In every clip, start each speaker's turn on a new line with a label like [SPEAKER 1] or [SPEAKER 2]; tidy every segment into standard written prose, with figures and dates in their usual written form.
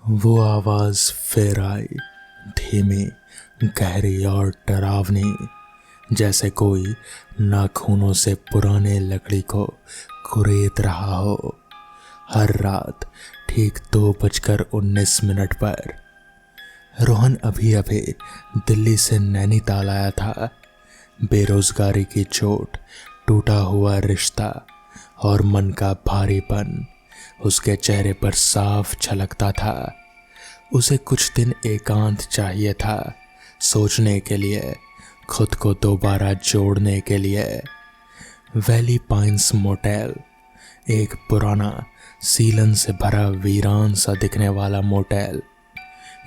[SPEAKER 1] वो आवाज फिर आई, धीमी, गहरी और डरावनी, जैसे कोई नाखूनों से पुराने लकड़ी को कुरेद रहा हो। हर रात ठीक 2:19 पर। रोहन अभी अभी दिल्ली से नैनीताल आया था। बेरोजगारी की चोट, टूटा हुआ रिश्ता और मन का भारीपन उसके चेहरे पर साफ झलकता था। उसे कुछ दिन एकांत चाहिए था, सोचने के लिए, खुद को दोबारा जोड़ने के लिए। वैली पाइन्स मोटेल, एक पुराना, सीलन से भरा वीरान सा दिखने वाला मोटेल,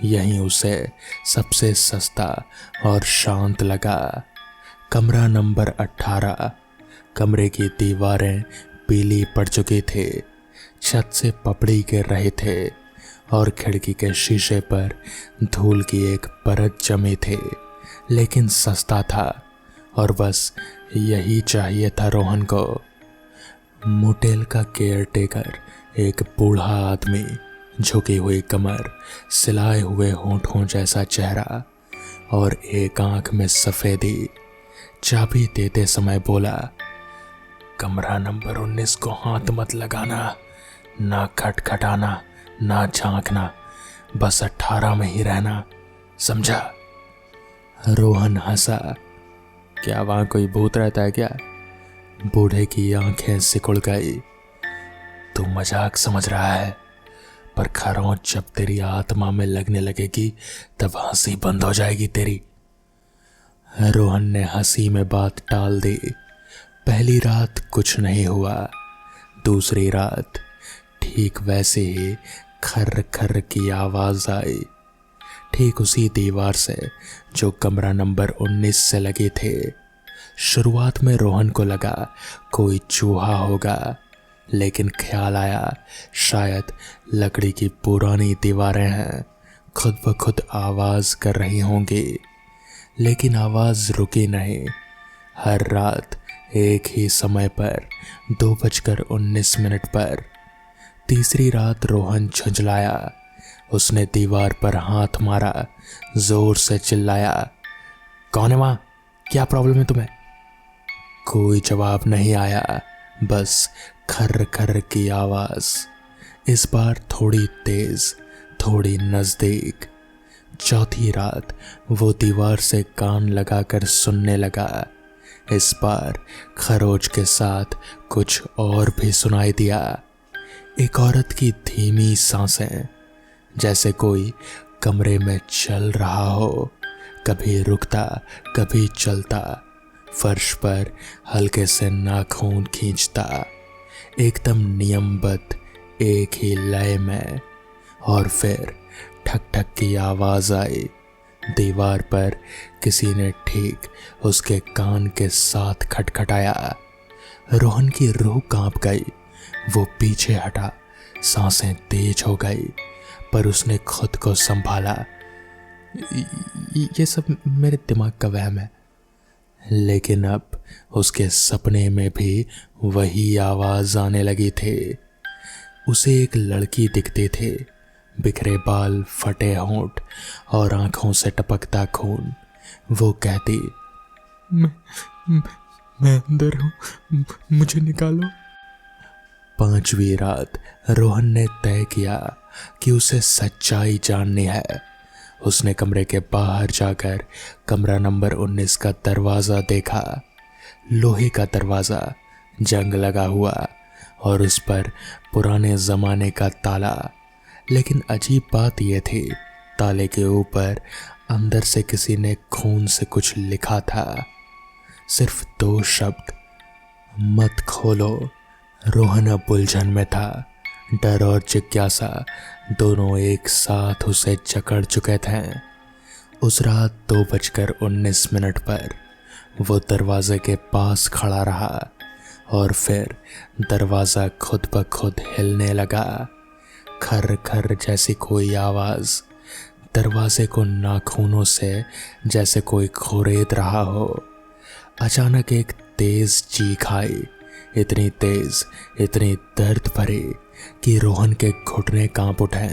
[SPEAKER 1] यहीं उसे सबसे सस्ता और शांत लगा। कमरा नंबर 18। कमरे की दीवारें पीली पड़ चुकी थी, छत से पपड़ी गिर रहे थे और खिड़की के शीशे पर धूल की एक परत जमी थी। लेकिन सस्ता था और बस यही चाहिए था रोहन को। मोटेल का केयरटेकर, एक बूढ़ा आदमी, झुकी हुई कमर, सिलाए हुए होंठों जैसा चेहरा और एक आंख में सफेदी, चाबी देते समय बोला, कमरा नंबर 19 को हाथ मत लगाना, ना खटखटाना, ना झांकना, बस 18 में ही रहना, समझा? रोहन हंसा। क्या वहां कोई भूत रहता है क्या? बूढ़े की आंखें सिकुड़ गई। तू मजाक समझ रहा है, पर खरोंच जब तेरी आत्मा में लगने लगेगी तब हंसी बंद हो जाएगी तेरी। रोहन ने हंसी में बात टाल दी। पहली रात कुछ नहीं हुआ। दूसरी रात ठीक वैसे ही खर्र खर्र की आवाज आई, ठीक उसी दीवार से जो कमरा नंबर 19 से लगी थी। शुरुआत में रोहन को लगा कोई चूहा होगा, लेकिन ख्याल आया शायद लकड़ी की पुरानी दीवारें हैं, खुद ब खुद आवाज कर रही होंगी। लेकिन आवाज रुकी नहीं। हर रात एक ही समय पर 2:19 पर। तीसरी रात रोहन झुंझलाया। उसने दीवार पर हाथ मारा, जोर से चिल्लाया, कौन है वहां? क्या प्रॉब्लम है तुम्हें? कोई जवाब नहीं आया, बस खर्र खर्र की आवाज। इस बार थोड़ी तेज, थोड़ी नजदीक। चौथी रात वो दीवार से कान लगाकर सुनने लगा। इस बार खरोच के साथ कुछ और भी सुनाई दिया। एक औरत की धीमी सांसें, जैसे कोई कमरे में चल रहा हो, कभी रुकता, कभी चलता, फर्श पर हल्के से नाखून खींचता, एकदम नियमबद्ध, एक ही लय में। और फिर ठक ठक की आवाज आई। दीवार पर किसी ने ठीक उसके कान के साथ खटखटाया। रोहन की रूह कांप गई। वो पीछे हटा, सांसें तेज हो गई, पर उसने खुद को संभाला। ये सब मेरे दिमाग का वहम है। लेकिन अब उसके सपने में भी वही आवाज आने लगी थी। उसे एक लड़की दिखती थी, बिखरे बाल, फटे होंठ और आंखों से टपकता खून। वो कहती, मैं अंदर हूं, मुझे निकालो। 5वीं रात रोहन ने तय किया कि उसे सच्चाई जाननी है। उसने कमरे के बाहर जाकर कमरा नंबर 19 का दरवाजा देखा। लोहे का दरवाजा, जंग लगा हुआ और उस पर पुराने जमाने का ताला। लेकिन अजीब बात यह थी, ताले के ऊपर अंदर से किसी ने खून से कुछ लिखा था। सिर्फ 2 शब्द, मत खोलो। रोहन अब उलझन में था। डर और जिज्ञासा दोनों एक साथ उसे जकड़ चुके थे। उस रात 2:19 पर वो दरवाजे के पास खड़ा रहा और फिर दरवाजा खुद ब खुद हिलने लगा। खर्र खर्र जैसी कोई आवाज, दरवाजे को नाखूनों से जैसे कोई खुरेद रहा हो। अचानक एक तेज चीख आई, इतनी तेज, इतनी दर्द भरी कि रोहन के घुटने कांप उठे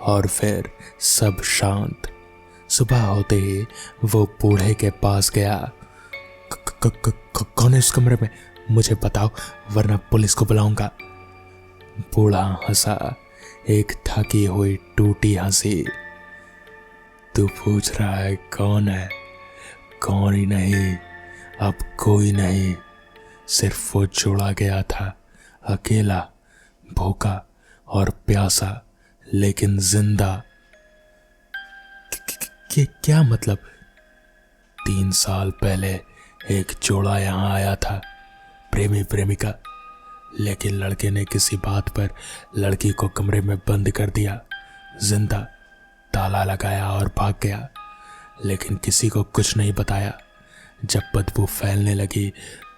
[SPEAKER 1] और फिर सब शांत। सुबह होते ही वो बूढ़े के पास गया। कौन है उस कमरे में? मुझे बताओ वरना पुलिस को बुलाऊंगा। बूढ़ा हंसा, एक थकी हुई टूटी हंसी। तू पूछ रहा है कौन है? कौन ही नहीं, अब कोई नहीं। सिर्फ वो जोड़ा गया था, अकेला, भूखा और प्यासा, लेकिन जिंदा। क्या मतलब? 3 साल पहले एक जोड़ा यहां आया था, प्रेमी प्रेमिका। लेकिन लड़के ने किसी बात पर लड़की को कमरे में बंद कर दिया, जिंदा। ताला लगाया और भाग गया, लेकिन किसी को कुछ नहीं बताया। जब बदबू फैलने लगी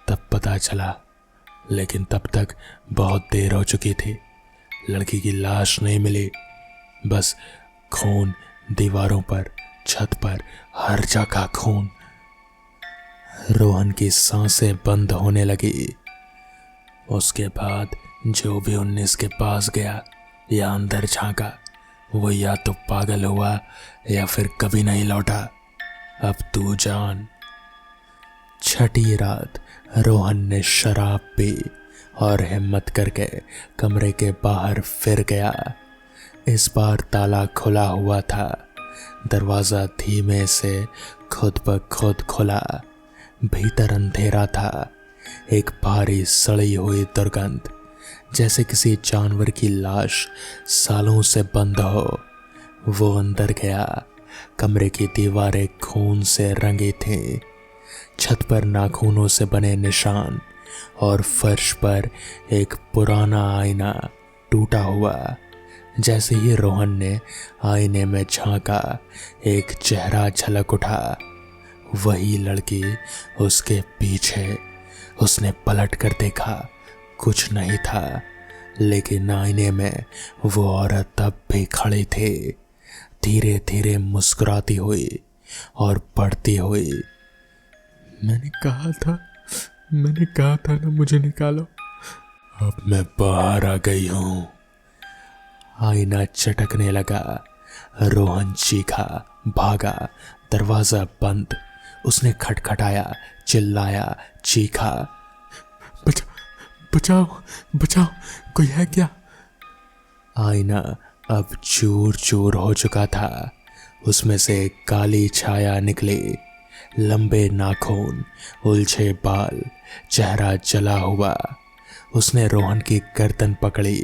[SPEAKER 1] तब पता चला, लेकिन तब तक बहुत देर हो चुकी थी। लड़की की लाश नहीं मिली, बस खून दीवारों पर, छत पर, हर जगह खून। रोहन की सांसें बंद होने लगी। उसके बाद जो भी 19 के पास गया या अंदर झांका, वो या तो पागल हुआ या फिर कभी नहीं लौटा। अब तू जान। छठी रात रोहन ने शराब पी और हिम्मत करके कमरे के बाहर फिर गया। इस बार ताला खुला हुआ था। दरवाजा धीमे से खुद ब खुद खुला। भीतर अंधेरा था। एक भारी सड़ी हुई दुर्गंध, जैसे किसी जानवर की लाश सालों से बंद हो। वो अंदर गया। कमरे की दीवारें खून से रंगी थीं। छत पर नाखूनों से बने निशान और फर्श पर एक पुराना आईना टूटा हुआ। जैसे ही रोहन ने आईने में झांका, एक चेहरा झलक उठा। वही लड़की उसके पीछे। उसने पलट कर देखा, कुछ नहीं था, लेकिन आईने में वो औरत तब भी खड़ी थी, धीरे धीरे मुस्कुराती हुई और बढ़ती हुई। मैंने कहा था ना मुझे निकालो। अब मैं बाहर आ गई हूं। आईना चटकने लगा। रोहन चीखा, भागा। दरवाजा बंद। उसने खटखटाया, चिल्लाया, चीखा, बचाओ बचाओ, कोई है क्या? आईना अब चूर चूर हो चुका था। उसमें से एक काली छाया निकली। लंबे नाखून, उलझे बाल, चेहरा जला हुआ। उसने रोहन की गर्दन पकड़ी।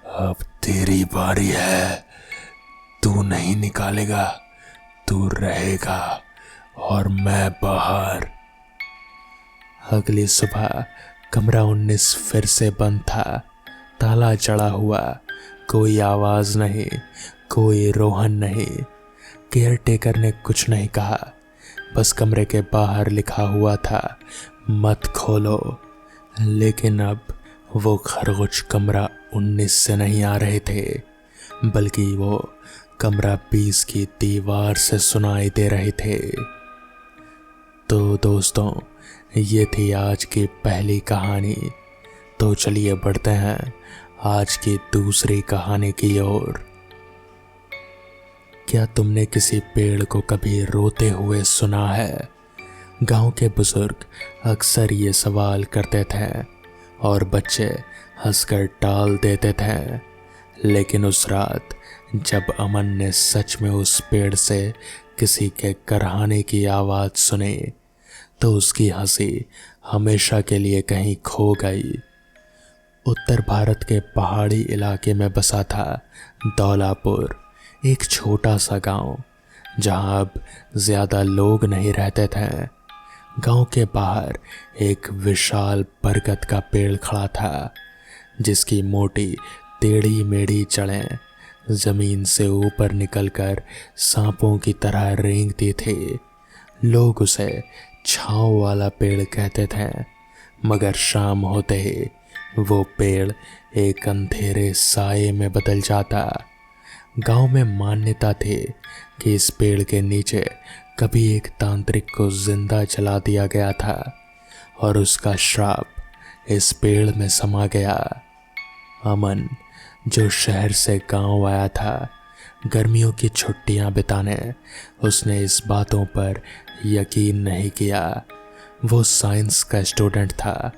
[SPEAKER 1] अब तेरी बारी है। तू नहीं निकालेगा, तू रहेगा और मैं बाहर। अगली सुबह कमरा 19 फिर से बंद था। ताला चढ़ा हुआ। कोई आवाज नहीं, कोई रोहन नहीं। केयर टेकर ने कुछ नहीं कहा, बस कमरे के बाहर लिखा हुआ था, मत खोलो। लेकिन अब वो खरगोश कमरा 19 से नहीं आ रहे थे, बल्कि वो कमरा 20 की दीवार से सुनाई दे रहे थे। तो दोस्तों, ये थी आज की पहली कहानी। तो चलिए बढ़ते हैं आज की दूसरी कहानी की ओर। क्या तुमने किसी पेड़ को कभी रोते हुए सुना है? गांव के बुजुर्ग अक्सर ये सवाल करते थे और बच्चे हंसकर टाल देते थे। लेकिन उस रात जब अमन ने सच में उस पेड़ से किसी के करहाने की आवाज़ सुनी, तो उसकी हंसी हमेशा के लिए कहीं खो गई। उत्तर भारत के पहाड़ी इलाके में बसा था दौलापुर, एक छोटा सा गांव जहां अब ज़्यादा लोग नहीं रहते थे। गांव के बाहर एक विशाल बरगद का पेड़ खड़ा था, जिसकी मोटी टेढ़ी मेढ़ी जड़ें जमीन से ऊपर निकलकर सांपों की तरह रेंगती थी। लोग उसे छांव वाला पेड़ कहते थे, मगर शाम होते ही वो पेड़ एक अंधेरे साये में बदल जाता। गांव में मान्यता थी कि इस पेड़ के नीचे कभी एक तांत्रिक को जिंदा जला दिया गया था और उसका श्राप इस पेड़ में समा गया। अमन जो शहर से गांव आया था गर्मियों की छुट्टियां बिताने, उसने इस बातों पर यकीन नहीं किया। वो साइंस का स्टूडेंट था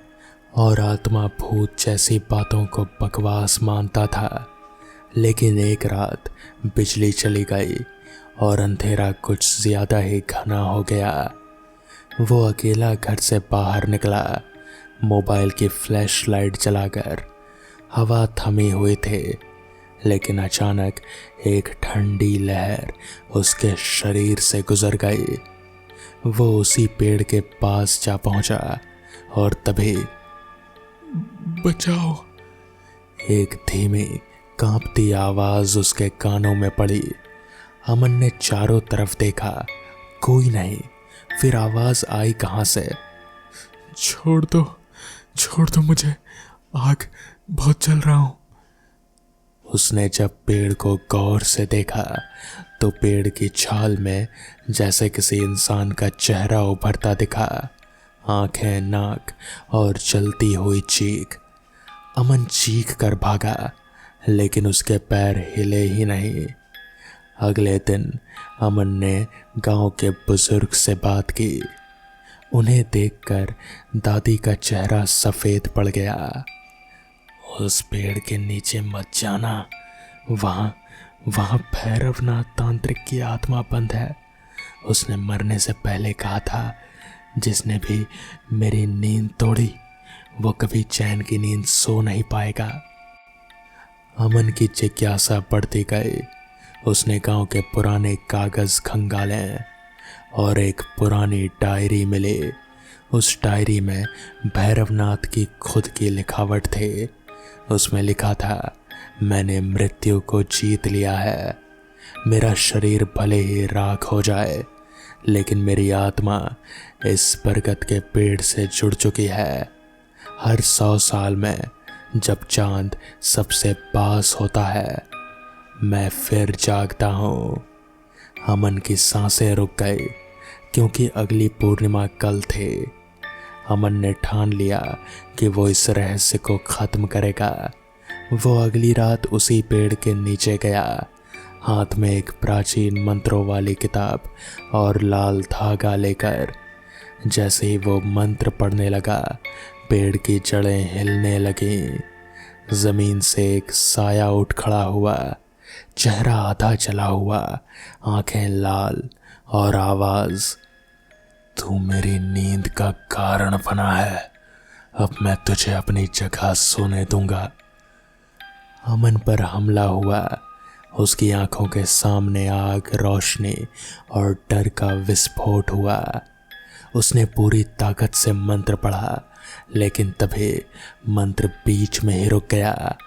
[SPEAKER 1] और आत्मा भूत जैसी बातों को बकवास मानता था। लेकिन एक रात बिजली चली गई और अंधेरा कुछ ज्यादा ही घना हो गया। वो अकेला घर से बाहर निकला, मोबाइल की फ्लैश लाइट जलाकर। हवा थमी हुई थी, लेकिन अचानक एक ठंडी लहर उसके शरीर से गुजर गई। वो उसी पेड़ के पास जा पहुंचा और तभी बचाओ, एक धीमी कांपती आवाज उसके कानों में पड़ी। अमन ने चारों तरफ देखा, कोई नहीं। फिर आवाज आई कहां से? छोड़ दो मुझे, आग बहुत जल रहा हूं। उसने जब पेड़ को गौर से देखा तो पेड़ की छाल में जैसे किसी इंसान का चेहरा उभरता दिखा, आंखें, नाक और जलती हुई चीख। अमन चीख कर भागा, लेकिन उसके पैर हिले ही नहीं। अगले दिन अमन ने गांव के बुजुर्ग से बात की। उन्हें देखकर दादी का चेहरा सफेद पड़ गया। उस पेड़ के नीचे मत जाना, वहां भैरवनाथ तांत्रिक की आत्मा बंद है। उसने मरने से पहले कहा था, जिसने भी मेरी नींद तोड़ी वो कभी चैन की नींद सो नहीं पाएगा। अमन की जिज्ञासा बढ़ती गई। उसने गांव के पुराने कागज खंगाले और एक पुरानी डायरी मिली। उस डायरी में भैरवनाथ की खुद की लिखावट थी। उसमें लिखा था, मैंने मृत्यु को जीत लिया है। मेरा शरीर भले ही राख हो जाए, लेकिन मेरी आत्मा इस बरगद के पेड़ से जुड़ चुकी है। हर 100 साल में जब चांद सबसे पास होता है, मैं फिर जागता हूँ। अमन की सांसें रुक गई, क्योंकि अगली पूर्णिमा कल थी। अमन ने ठान लिया कि वो इस रहस्य को खत्म करेगा। वो अगली रात उसी पेड़ के नीचे गया, हाथ में एक प्राचीन मंत्रों वाली किताब और लाल धागा लेकर। जैसे ही वो मंत्र पढ़ने लगा, पेड़ की जड़ें हिलने लगीं। जमीन से एक साया उठ खड़ा हुआ, चेहरा आधा जला हुआ, आंखें लाल और आवाज, तू मेरी नींद का कारण बना है, अब मैं तुझे अपनी जगह सोने दूंगा। अमन पर हमला हुआ। उसकी आंखों के सामने आग, रोशनी और डर का विस्फोट हुआ। उसने पूरी ताकत से मंत्र पढ़ा, लेकिन तभी मंत्र बीच में ही रुक गया।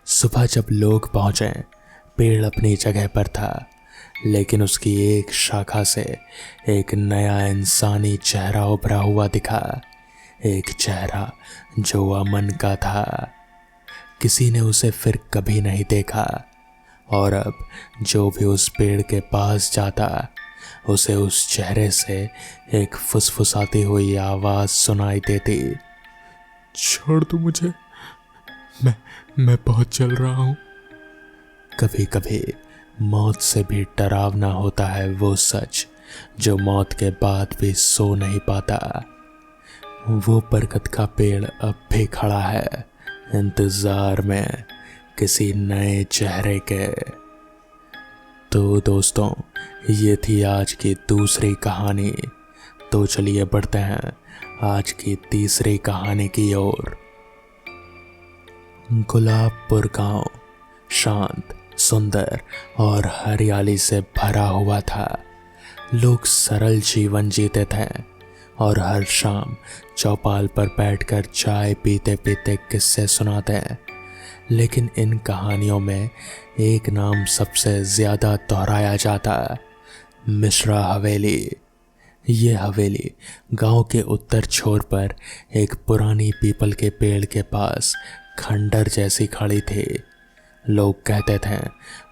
[SPEAKER 1] सुबह जब लोग पहुंचे, पेड़ अपनी जगह पर था, लेकिन उसकी एक शाखा से एक नया इंसानी चेहरा उभरा हुआ दिखा। एक चेहरा जो अमन का था। किसी ने उसे फिर कभी नहीं देखा, और अब जो भी उस पेड़ के पास जाता, उसे उस चेहरे से एक फुसफुसाती हुई आवाज सुनाई देती, छोड़ दो मुझे, मैं बहुत जल रहा हूं। कभी कभी मौत से भी डरावना होता है वो सच जो मौत के बाद भी सो नहीं पाता। वो बरगद का पेड़ अब भी खड़ा है, इंतजार में किसी नए चेहरे के। तो दोस्तों, ये थी आज की दूसरी कहानी। तो चलिए बढ़ते हैं आज की तीसरी कहानी की ओर। गुलाबपुर गांव शांत, सुंदर और हरियाली से भरा हुआ था। लोग सरल जीवन जीते थे और हर शाम चौपाल पर बैठकर चाय पीते पीते किस्से सुनाते। लेकिन इन कहानियों में एक नाम सबसे ज्यादा दोहराया जाता, मिश्रा हवेली। ये हवेली गांव के उत्तर छोर पर एक पुरानी पीपल के पेड़ के पास खंडर जैसी खड़ी थी। लोग कहते थे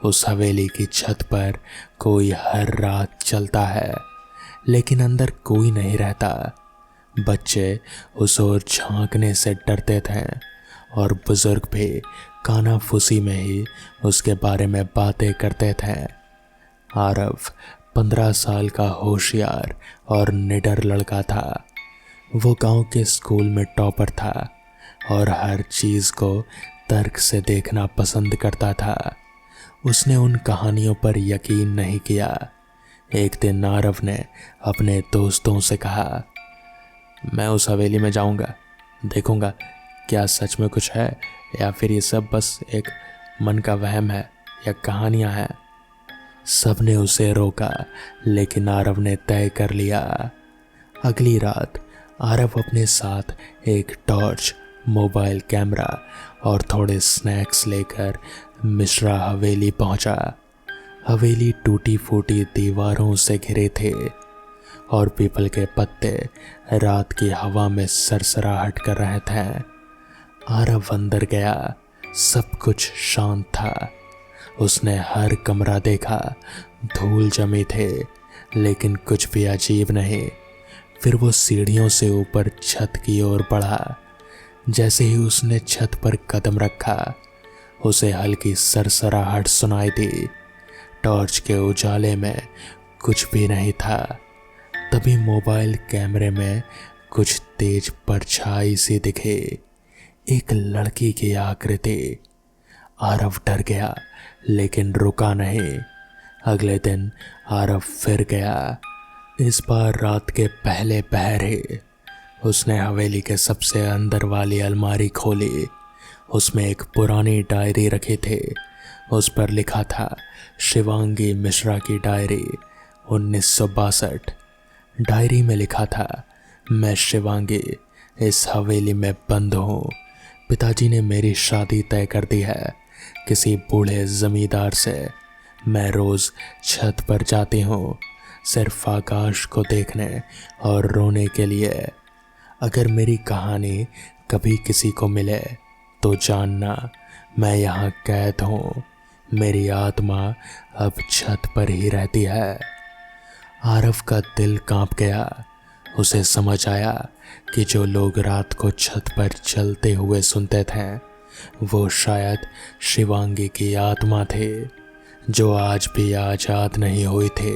[SPEAKER 1] उस हवेली की छत पर कोई हर रात चलता है, लेकिन अंदर कोई नहीं रहता। बच्चे उस ओर झांकने से डरते थे और बुजुर्ग भी कानाफूसी में ही उसके बारे में बातें करते थे। आरव 15 साल का होशियार और निडर लड़का था। वो गांव के स्कूल में टॉपर था और हर चीज को तर्क से देखना पसंद करता था। उसने उन कहानियों पर यकीन नहीं किया। एक दिन आरव ने अपने दोस्तों से कहा, मैं उस हवेली में जाऊंगा, देखूंगा क्या सच में कुछ है या फिर ये सब बस एक मन का वहम है या कहानियां हैं। सबने उसे रोका, लेकिन आरव ने तय कर लिया। अगली रात आरव अपने साथ एक टॉर्च, मोबाइल कैमरा और थोड़े स्नैक्स लेकर मिश्रा हवेली पहुंचा। हवेली टूटी फूटी दीवारों से घिरे थे और पीपल के पत्ते रात की हवा में सरसराहट कर रहे थे। आरव अंदर गया। सब कुछ शांत था। उसने हर कमरा देखा। धूल जमी थे, लेकिन कुछ भी अजीब नहीं। फिर वो सीढ़ियों से ऊपर छत की ओर बढ़ा। जैसे ही उसने छत पर कदम रखा, उसे हल्की सरसराहट सुनाई दी। टॉर्च के उजाले में कुछ भी नहीं था। तभी मोबाइल कैमरे में कुछ तेज परछाई सी दिखे, एक लड़की की आकृति। आरव डर गया, लेकिन रुका नहीं। अगले दिन आरव फिर गया। इस बार रात के पहले पहरे उसने हवेली के सबसे अंदर वाली अलमारी खोली। उसमें एक पुरानी डायरी रखी थी। उस पर लिखा था, शिवांगी मिश्रा की डायरी 1962। डायरी में लिखा था, मैं शिवांगी इस हवेली में बंद हूँ। पिताजी ने मेरी शादी तय कर दी है किसी बूढ़े जमींदार से। मैं रोज छत पर जाती हूँ, सिर्फ आकाश को देखने और रोने के लिए। अगर मेरी कहानी कभी किसी को मिले तो जानना मैं यहाँ कैद हूँ। मेरी आत्मा अब छत पर ही रहती है। आरव का दिल कांप गया। उसे समझ आया कि जो लोग रात को छत पर चलते हुए सुनते थे, वो शायद शिवांगी की आत्मा थे, जो आज भी आजाद नहीं हुई थे।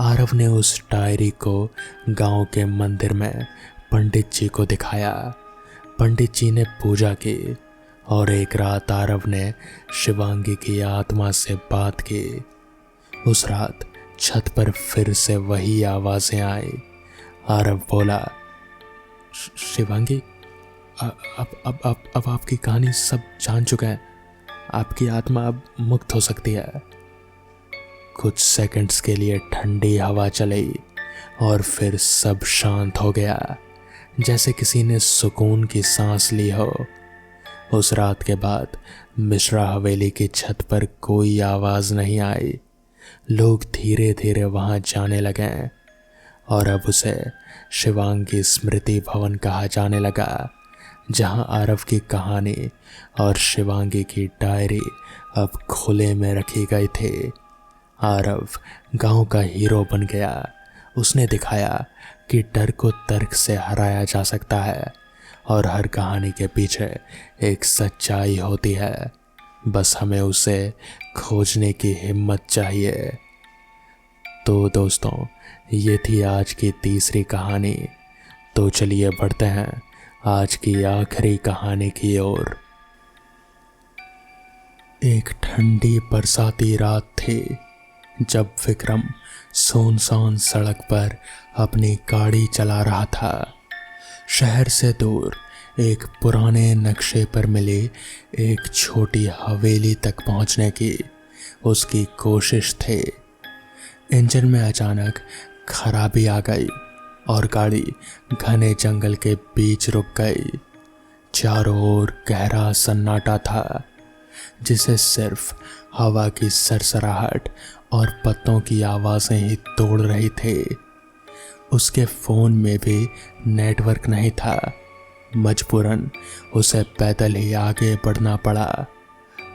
[SPEAKER 1] आरव ने उस डायरी को गांव के मंदिर में पंडित जी को दिखाया। पंडित जी ने पूजा की और एक रात आरव ने शिवांगी की आत्मा से बात की। उस रात छत पर फिर से वही आवाजें आई। आरव बोला, शिवांगी, अब आपकी कहानी सब जान चुके हैं। आपकी आत्मा अब मुक्त हो सकती है। कुछ सेकंड्स के लिए ठंडी हवा चली और फिर सब शांत हो गया, जैसे किसी ने सुकून की सांस ली हो। उस रात के बाद मिश्रा हवेली की छत पर कोई आवाज नहीं आई। लोग धीरे धीरे वहां जाने लगे और अब उसे शिवांगी स्मृति भवन कहा जाने लगा, जहां आरव की कहानी और शिवांगी की डायरी अब खुले में रखी गई थी। आरव गांव का हीरो बन गया। उसने दिखाया कि डर को तर्क से हराया जा सकता है और हर कहानी के पीछे एक सच्चाई होती है। बस हमें उसे खोजने की हिम्मत चाहिए। तो दोस्तों, ये थी आज की तीसरी कहानी। तो चलिए बढ़ते हैं आज की आखिरी कहानी की ओर। एक ठंडी बरसाती रात थी जब विक्रम सुनसान सड़क पर अपनी गाड़ी चला रहा था। शहर से दूर एक पुराने नक्शे पर मिली एक छोटी हवेली तक पहुंचने की उसकी कोशिश थी। इंजन में अचानक खराबी आ गई और गाड़ी घने जंगल के बीच रुक गई। चारों ओर गहरा सन्नाटा था, जिसे सिर्फ हवा की सरसराहट और पत्तों की आवाजें ही तोड़ रही थी। उसके फोन में भी नेटवर्क नहीं था। मजबूरन उसे पैदल ही आगे बढ़ना पड़ा।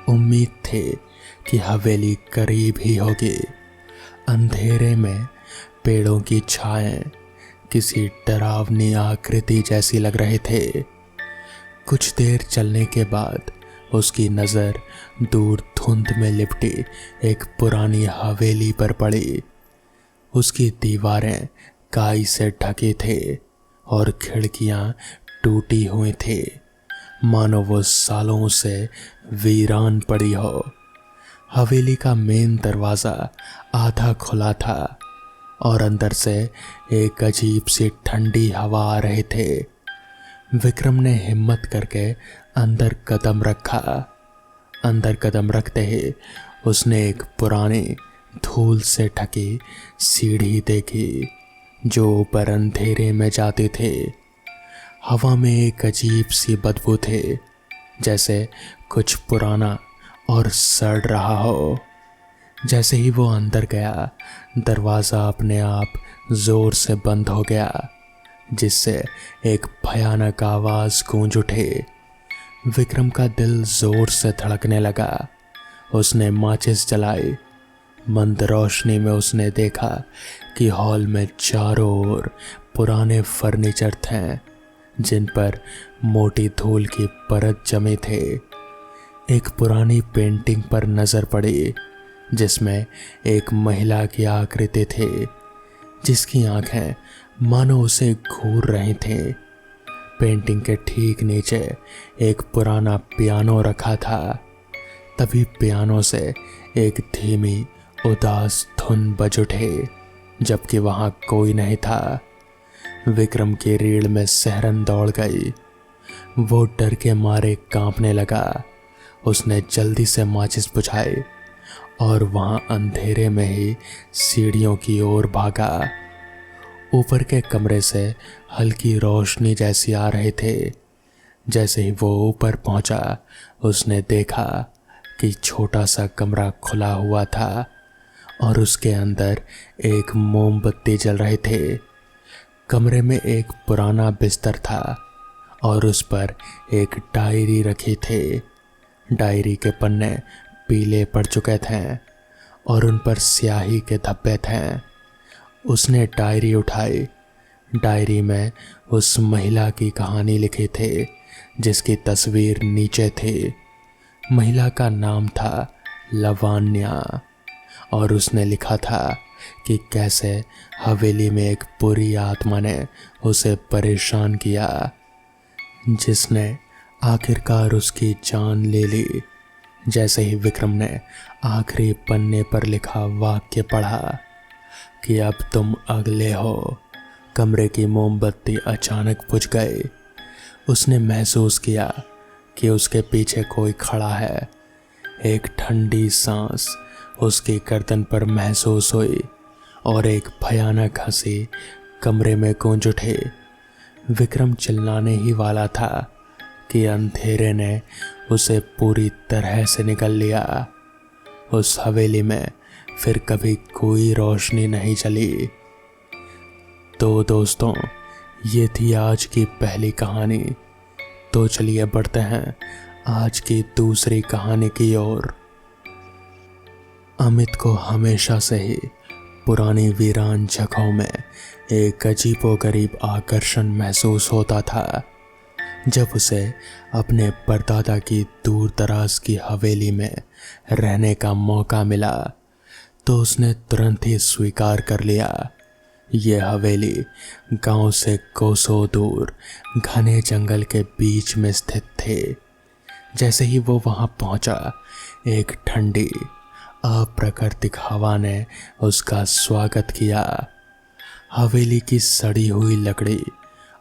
[SPEAKER 1] उम्मीद थी कि हवेली करीब ही होगी। अंधेरे में पेड़ों की छाएं किसी डरावनी आकृति जैसी लग रहे थे। कुछ देर चलने के बाद उसकी नज़र दूर धुंध में लिपटी एक पुरानी हवेली पर पड़ी। उसकी दीवारें काई से ढकी थे और खिड़कियां टूटी हुई थी, मानो वो सालों से वीरान पड़ी हो। हवेली का मेन दरवाज़ा आधा खुला था और अंदर से एक अजीब सी ठंडी हवा आ रहे थे। विक्रम ने हिम्मत करके अंदर कदम रखा। अंदर कदम रखते ही उसने एक पुरानी धूल से ढकी सीढ़ी देखी जो ऊपर अंधेरे में जाती थी। हवा में एक अजीब सी बदबू थी, जैसे कुछ पुराना और सड़ रहा हो। जैसे ही वो अंदर गया, दरवाज़ा अपने आप जोर से बंद हो गया, जिससे एक भयानक आवाज़ गूंज उठी। विक्रम का दिल जोर से धड़कने लगा। उसने माचिस जलाई। मंद रोशनी में उसने देखा कि हॉल में चारों ओर पुराने फर्नीचर थे, जिन पर मोटी धूल की परत जमी थी। एक पुरानी पेंटिंग पर नज़र पड़ी जिसमें एक महिला की आकृति थी, जिसकी आंखें मानो उसे घूर रही थीं। पेंटिंग के ठीक नीचे एक पुराना पियानो रखा था। तभी पियानो से एक धीमी उदास धुन बज उठी, जबकि वहां कोई नहीं था। विक्रम की रीढ़ में सिहरन दौड़ गई। वो डर के मारे कांपने लगा। उसने जल्दी से माचिस बुझाई और वहां अंधेरे में ही सीढ़ियों की ओर भागा। ऊपर के कमरे से हल्की रोशनी जैसी आ रहे थे। जैसे ही वो ऊपर पहुंचा, उसने देखा कि छोटा सा कमरा खुला हुआ था और उसके अंदर एक मोमबत्ती जल रहे थे। कमरे में एक पुराना बिस्तर था और उस पर एक डायरी रखी थी। डायरी के पन्ने पीले पड़ चुके थे और उन पर स्याही के धब्बे थे। उसने डायरी उठाई। डायरी में उस महिला की कहानी लिखी थी जिसकी तस्वीर नीचे थी। महिला का नाम था लवान्या और उसने लिखा था कि कैसे हवेली में एक बुरी आत्मा ने उसे परेशान किया, जिसने आखिरकार उसकी जान ले ली। जैसे ही विक्रम ने आखिरी पन्ने पर लिखा वाक्य पढ़ा कि अब तुम अगले हो, कमरे की मोमबत्ती अचानक बुझ गई। उसने महसूस किया कि उसके पीछे कोई खड़ा है। एक ठंडी सांस उसकी गर्दन पर महसूस हुई और एक भयानक हंसी कमरे में गूंज उठी। विक्रम चिल्लाने ही वाला था कि अंधेरे ने उसे पूरी तरह से निगल लिया। उस हवेली में फिर कभी कोई रोशनी नहीं चली। तो दोस्तों, ये थी आज की पहली कहानी। तो चलिए बढ़ते हैं आज की दूसरी कहानी की ओर। अमित को हमेशा से ही पुरानी वीरान जगहों में एक अजीबोगरीब आकर्षण महसूस होता था। जब उसे अपने परदादा की दूर दराज की हवेली में रहने का मौका मिला तो उसने तुरंत ही स्वीकार कर लिया। ये हवेली गांव से कोसों दूर घने जंगल के बीच में स्थित थी। जैसे ही वो वहां पहुंचा, एक ठंडी अप्राकृतिक हवा ने उसका स्वागत किया। हवेली की सड़ी हुई लकड़ी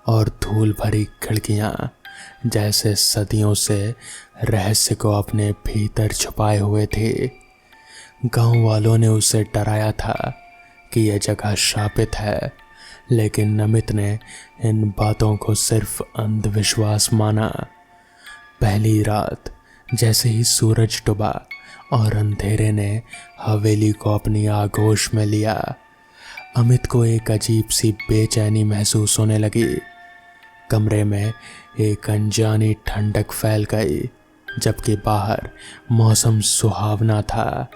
[SPEAKER 1] और धूल भरी खिड़कियां जैसे सदियों से रहस्य को अपने भीतर छुपाए हुए थे। गांव वालों ने उसे डराया था कि यह जगह शापित है, लेकिन अमित ने इन बातों को सिर्फ अंधविश्वास माना। पहली रात जैसे ही सूरज डूबा और अंधेरे ने हवेली को अपनी आगोश में लिया, अमित को एक अजीब सी बेचैनी महसूस होने लगी। कमरे में एक अनजानी ठंडक फैल गई, जबकि बाहर मौसम सुहावना था।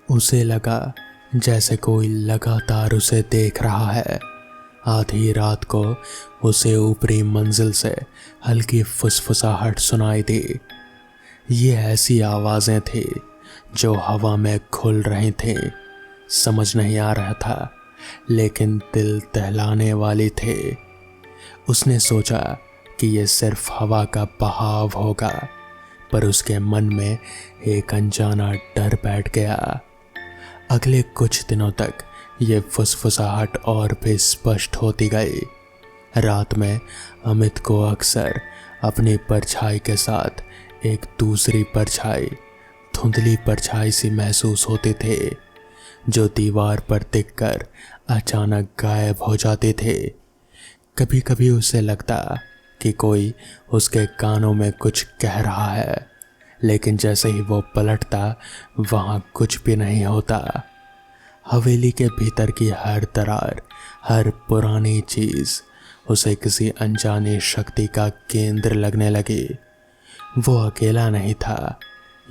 [SPEAKER 1] उसे लगा जैसे कोई लगातार उसे देख रहा है। आधी रात को उसे ऊपरी मंजिल से हल्की फुसफुसाहट सुनाई दी। ये ऐसी आवाज़ें थी जो हवा में खुल रही थी। समझ नहीं आ रहा था, लेकिन दिल दहलाने वाली थे। उसने सोचा कि ये सिर्फ हवा का बहाव होगा, पर उसके मन में एक अनजाना डर बैठ गया। अगले कुछ दिनों तक ये फुसफुसाहट और भी स्पष्ट होती गई। रात में अमित को अक्सर अपनी परछाई के साथ एक दूसरी परछाई, धुंधली परछाई सी महसूस होती थे, जो दीवार पर दिखकर अचानक गायब हो जाते थे। कभी कभी उसे लगता कि कोई उसके कानों में कुछ कह रहा है, लेकिन जैसे ही वो पलटता वहाँ कुछ भी नहीं होता। हवेली के भीतर की हर दरार, हर पुरानी चीज़ उसे किसी अनजानी शक्ति का केंद्र लगने लगी। वो अकेला नहीं था,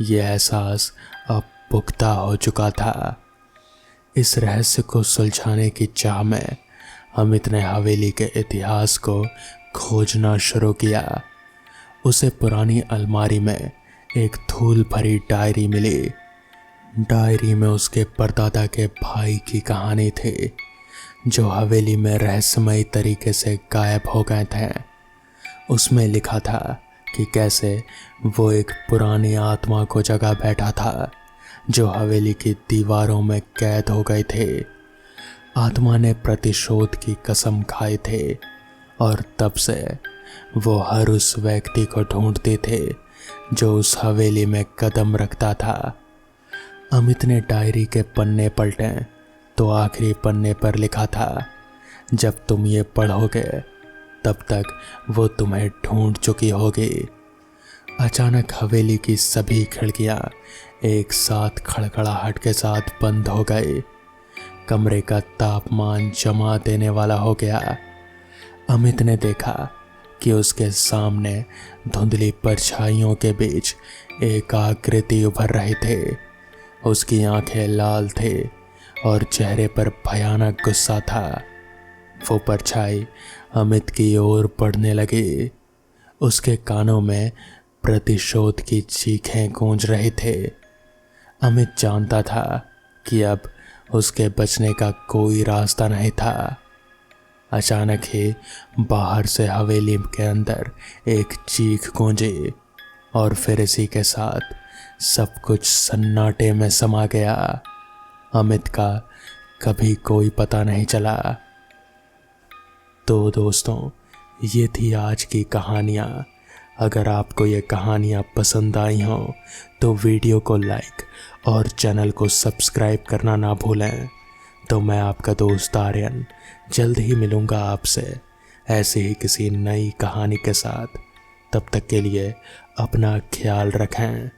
[SPEAKER 1] ये एहसास अब पुख्ता हो चुका था। इस रहस्य को सुलझाने की चाह में अमित ने हवेली के इतिहास को खोजना शुरू किया। उसे पुरानी अलमारी में एक धूल भरी डायरी मिली। डायरी में उसके परदादा के भाई की कहानी थी, जो हवेली में रहस्यमयी तरीके से गायब हो गए थे। उसमें लिखा था कि कैसे वो एक पुरानी आत्मा को जगा बैठा था, जो हवेली की दीवारों में कैद हो गए थे। आत्मा ने प्रतिशोध की कसम खाई थे और तब से वो हर उस व्यक्ति को ढूंढते थे जो उस हवेली में कदम रखता था। अमित ने डायरी के पन्ने पलटे तो आखिरी पन्ने पर लिखा था, जब तुम ये पढ़ोगे तब तक वो तुम्हें ढूंढ चुकी होगी। अचानक हवेली की सभी खिड़कियां एक साथ खड़खड़ाहट के साथ बंद हो गई। कमरे का तापमान जमा देने वाला हो गया। अमित ने देखा कि उसके सामने धुंधली परछाइयों के बीच एक आकृति उभर रही थी। उसकी आंखें लाल थे और चेहरे पर भयानक गुस्सा था। वो परछाई अमित की ओर बढ़ने लगी। उसके कानों में प्रतिशोध की चीखें गूंज रहे थे। अमित जानता था कि अब उसके बचने का कोई रास्ता नहीं था। अचानक ही बाहर से हवेली के अंदर एक चीख गूंजी और फिर इसी के साथ सब कुछ सन्नाटे में समा गया। अमित का कभी कोई पता नहीं चला। तो दोस्तों, ये थी आज की कहानियाँ। अगर आपको ये कहानियाँ पसंद आई हों तो वीडियो को लाइक और चैनल को सब्सक्राइब करना ना भूलें। तो मैं आपका दोस्त आर्यन जल्द ही मिलूँगा आपसे ऐसे ही किसी नई कहानी के साथ। तब तक के लिए अपना ख्याल रखें।